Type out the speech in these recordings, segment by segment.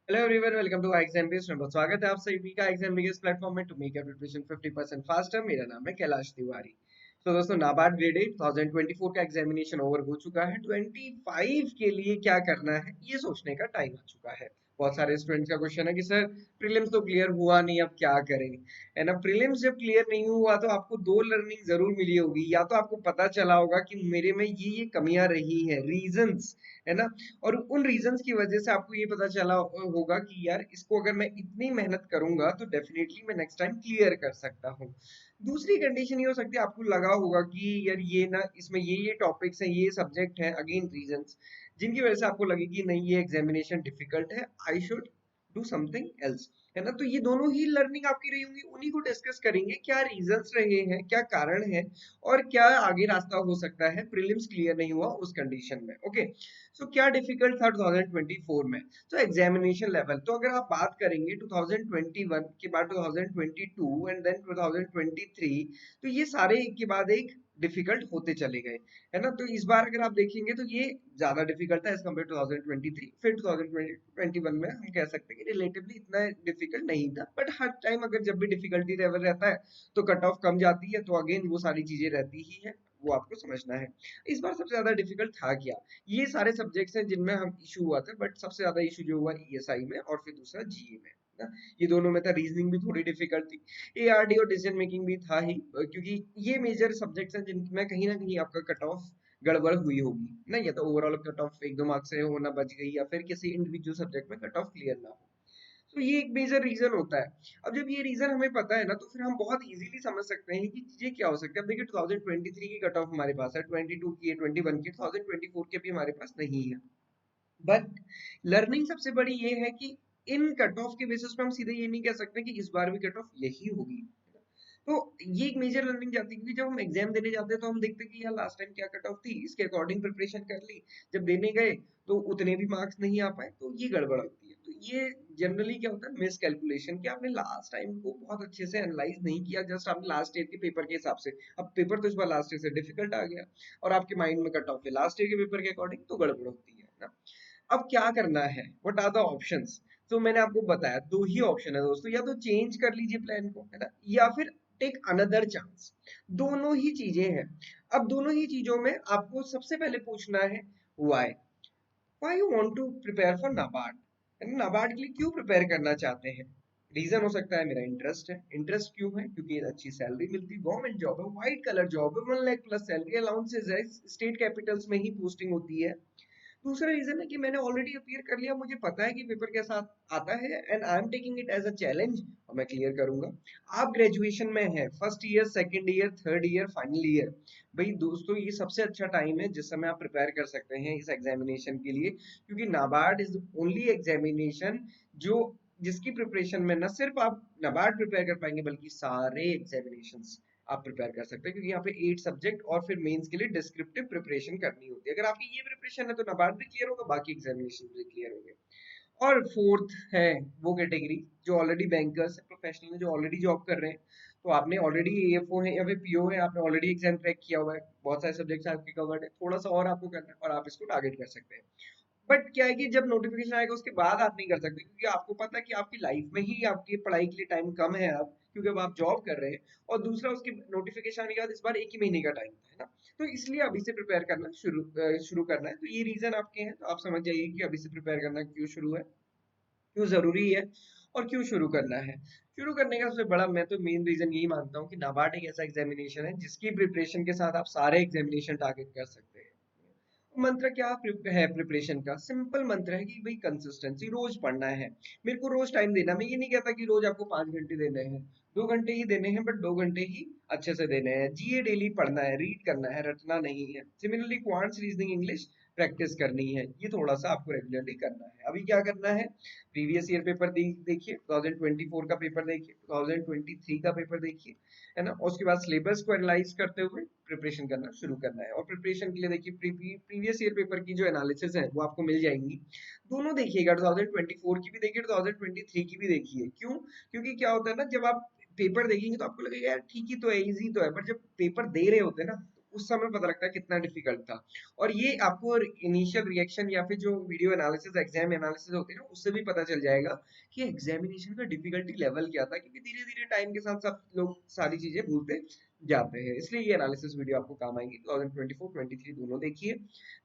Hello everyone, welcome to exam based number. स्वागत है आप सभी का एग्जाम बेस्ड प्लेटफॉर्म में to make your preparation 50% faster. मेरा नाम है कैलाश तिवारी। तो दोस्तों, नाबार्ड ग्रेड 8 2024 का एग्जामिनेशन ओवर हो चुका है। 25 के लिए क्या करना है ये सोचने का टाइम आ चुका है। बहुत सारे स्टूडेंट्स का क्वेश्चन है कि सर प्रीलिम्स तो क्लियर हुआ नहीं, अब क्या करें। है ना, प्रीलिम्स जब क्लियर नहीं हुआ तो आपको दो लर्निंग जरूर मिली होगी। या तो आपको पता चला होगा कि मेरे में ये कमियां रही हैं, रीजंस, है ना। और उन रीजंस की वजह से आपको ये पता चला होगा कि यार इसको अगर मैं इतनी मेहनत करूंगा तो डेफिनेटली मैं नेक्स्ट टाइम क्लियर कर सकता हूँ। दूसरी कंडीशन ये हो सकती है, आपको लगा होगा कि यार ये ना, इसमें ये टॉपिक्स हैं, ये सब्जेक्ट हैं, अगेन रीजंस जिनकी वजह से आपको लगे कि नहीं ये एग्जामिनेशन डिफिकल्ट है, I should do something else. है ना, तो ये दोनों ही लर्निंग आपकी रही होंगी, उन्हीं को डिस्कस करेंगे, क्या रीजंस रहे हैं, क्या कारण है, और क्या आगे रास्ता हो सकता है प्रीलिम्स क्लियर नहीं हुआ उस कंडीशन में। ओके, सो क्या डिफिकल्ट था 2024 में। तो एग्जामिनेशन लेवल तो अगर आप बात करेंगे 2021 के बाद 2022 एंड देन 2023, तो ये सारे एक के बाद एक डिफिकल्ट होते चले गए। है ना, तो इस बार अगर आप देखेंगे तो ये ज्यादा डिफिकल्ट था एज कम्पेयर टू 2023। फिर 2021 में हम कह सकते हैं कि रिलेटिवली इतना डिफिकल्ट नहीं था, बट हर टाइम अगर जब भी डिफिकल्टी लेवल रहता है तो कट ऑफ कम जाती है, तो अगेन वो सारी चीजें रहती ही है, वो आपको समझना है। इस बार सबसे ज्यादा डिफिकल्ट था क्या, ये सारे सब्जेक्ट्स हैं जिनमें हम इशू हुआ था, बट सबसे ज्यादा इशू जो हुआ ईएसआई में और फिर दूसरा जीए में ना। ये दोनों में था। रीजनिंग भी थोड़ी डिफिकल्ट थी, एआरडी और डिसीजन मेकिंग भी था ही, क्योंकि ये मेजर सब्जेक्ट्स हैं जिनमें कहीं ना कहीं आपका कट ऑफ गड़बड़ हुई होगी ना, या तो ओवरऑल कट ऑफ एक दो मार्क्स से होना बच गई, या फिर किसी इंडिविजुअल सब्जेक्ट में कट ऑफ क्लियर ना हो। तो ये एक मेजर रीजन होता है। अब जब ये रीजन हमें पता है ना, तो फिर हम बहुत इजीली समझ सकते हैं कि चीजें क्या हो सकती है। अब देखिए 2023 की कट ऑफ हमारे पास है, 22 की है, 21 की, 2024 के भी हमारे पास नहीं है। बट लर्निंग सबसे बड़ी ये है कि इन कट ऑफ के बेसिस पे हम सीधे ये नहीं कह सकते कि इस बार भी कट ऑफ यही होगी। तो ये एक मेजर लर्निंग जाती है, क्योंकि जब हम एग्जाम देने जाते हैं तो हम देखते हैं कि यार लास्ट टाइम क्या कट ऑफ थी, इसके अकॉर्डिंग प्रिपरेशन कर ली, जब देने गए तो उतने भी मार्क्स नहीं आ पाए, तो ये गड़बड़ होती है। तो ये जनरली क्या होता है, मिस कैलकुलेशन, कि आपने लास्ट टाइम को बहुत अच्छे से एनालाइज नहीं किया, जस्ट आपने लास्ट ईयर के पेपर के हिसाब से। अब पेपर तो इस बार लास्ट ईयर से डिफिकल्ट आ गया, और आपके माइंड में कट ऑफ है लास्ट ईयर के पेपर के अकॉर्डिंग, तो गड़बड़ होती है ना। अब क्या करना है, व्हाट आर द ऑप्शंस। तो मैंने आपको बताया दो ही ऑप्शन है दोस्तों, या तो चेंज कर लीजिए प्लान को, है ना, या फिर टेक अनदर चांस। दोनों ही चीजें हैं। अब दोनों ही चीजों में आपको सबसे पहले पूछना है why. Why you want to prepare for NABARD. NABARD के लिए क्यों प्रिपेयर करना चाहते हैं। रीजन हो सकता है मेरा इंटरेस्ट है। इंटरेस्ट क्यों है, क्योंकि अच्छी सैलरी मिलती है, गवर्नमेंट जॉब है, व्हाइट कलर जॉब है, 1 लाख प्लस सैलरी, अलाउंसेस है, स्टेट कैपिटल्स में ही पोस्टिंग होती है। दूसरा रीजन है कि मैंने ऑलरेडी अपीयर कर लिया, मुझे पता है कि पेपर कैसा आता है, and I am taking it as a challenge, और मैं क्लियर करूंगा। आप ग्रेजुएशन में हैं, first year, second year, third year, final year, भाई दोस्तों ये सबसे अच्छा टाइम है जिस समय आप प्रिपेयर कर सकते हैं इस एग्जामिनेशन के लिए, क्योंकि नाबार्ड इज ओनली एग्जामिनेशन जो, जिसकी प्रिपरेशन में न सिर्फ आप नाबार्ड प्रिपेयर कर पाएंगे, बल्कि सारे एग्जामिनेशंस आप प्रिपेयर कर सकते हैं, क्योंकि यहाँ पे 8 सब्जेक्ट और फिर मेंस के लिए डिस्क्रिप्टिव प्रिपरेशन करनी होती है। अगर आपकी ये प्रिपरेशन है तो नाबार्ड भी क्लियर होगा, बाकी एग्जामिनेशन भी क्लियर होंगे। और फोर्थ है वो कैटेगरी जो ऑलरेडी बैंकर्स है, प्रोफेशनल है, जो ऑलरेडी जॉब कर रहे हैं। तो आपने ऑलरेडी एएफओ है या फिर पीओ है, आपने ऑलरेडी एग्जाम क्रैक किया हुआ है, बहुत सारे सब्जेक्ट्स आपके कवर्ड है, थोड़ा सा और आपको करना है और आप इसको टारगेट कर सकते हैं। बट क्या है कि जब नोटिफिकेशन आएगा उसके बाद आप नहीं कर सकते, क्योंकि आपको पता है कि आपकी लाइफ में ही आपकी पढ़ाई के लिए टाइम कम है अब, क्योंकि अब आप जॉब कर रहे हैं। और दूसरा, उसकी नोटिफिकेशन आने के बाद इस बार एक ही महीने का टाइम था, है ना। तो इसलिए अभी से प्रिपेयर करना शुरू करना है। तो ये रीजन आपके हैं, तो आप समझ जाइए कि अभी से प्रिपेयर करना क्यों शुरू है, क्यों जरूरी है, और क्यों शुरू करना है। शुरू करने का सबसे बड़ा, मैं तो मेन रीजन यही मानता हूँ कि नाबार्ड एक ऐसा एग्जामिनेशन है जिसकी प्रिपरेशन के साथ आप सारे एग्जामिनेशन टारगेट कर सकते हैं। मंत्र क्या है प्रिपरेशन का, सिंपल मंत्र है कि भाई कंसिस्टेंसी, रोज पढ़ना है। मेरे को रोज टाइम देना, मैं ये नहीं कहता कि रोज आपको 5 घंटे देने हैं, 2 घंटे ही देने हैं, बट 2 घंटे ही अच्छे से देने हैं। जीए डेली पढ़ना है, रीड करना है, रटना नहीं है। Similarly quants, reasoning, English practice करनी है, ये थोड़ा सा आपको रेगुलरली करना है। अभी क्या करना है, प्रीवियस ईयर पेपर देखिए, 2024 का पेपर देखिए, 2023 का पेपर देखिए, है ना। और उसके बाद सिलेबस को एनालाइज करते हुए प्रिपरेशन करना शुरू करना है। और प्रिपरेशन के लिए देखिए, प्रीवियस ईयर पेपर की जो एनालिसिस है वो आपको मिल जाएंगी। दोनों देखिएगा, 2024 की भी देखिए, 2023 की भी देखिए। क्यों, क्योंकि क्या होता है ना, जब आप पेपर देखेंगे तो आपको लगेगा यार ठीक ही तो है, इजी तो है, पर जब पेपर दे रहे होते हैं ना, उस समय पता लगता है कितना डिफिकल्ट था। और ये आपको इनिशियल रिएक्शन या फिर जो वीडियो एनालिसिस एग्जाम एनालिसिस होते हैं ना, उससे भी पता चल जाएगा कि एग्जामिनेशन का डिफिकल्टी लेवल क्या था, क्योंकि धीरे धीरे टाइम के साथ सब लोग सारी चीजें भूलते जाते हैं। इसलिए ये एनालिसिस वीडियो आपको काम आएगी। 2024-23 दोनों देखिए।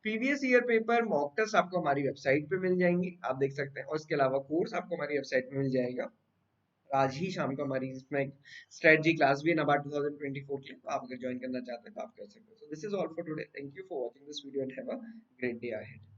Previous year paper mock test आपको हमारी वेबसाइट पे मिल जाएंगे, आप देख सकते हैं। और इसके अलावा कोर्स आपको हमारी वेबसाइट पे मिल जाएगा। आज ही शाम को हमारी इसमें एक स्ट्रेटजी क्लास भी है नाबार्ड 2024 के लिए, तो आप अगर ज्वाइन करना चाहते हैं तो आप कर सकते हो। So this is all for today. Thank you for watching this video and have a great day ahead.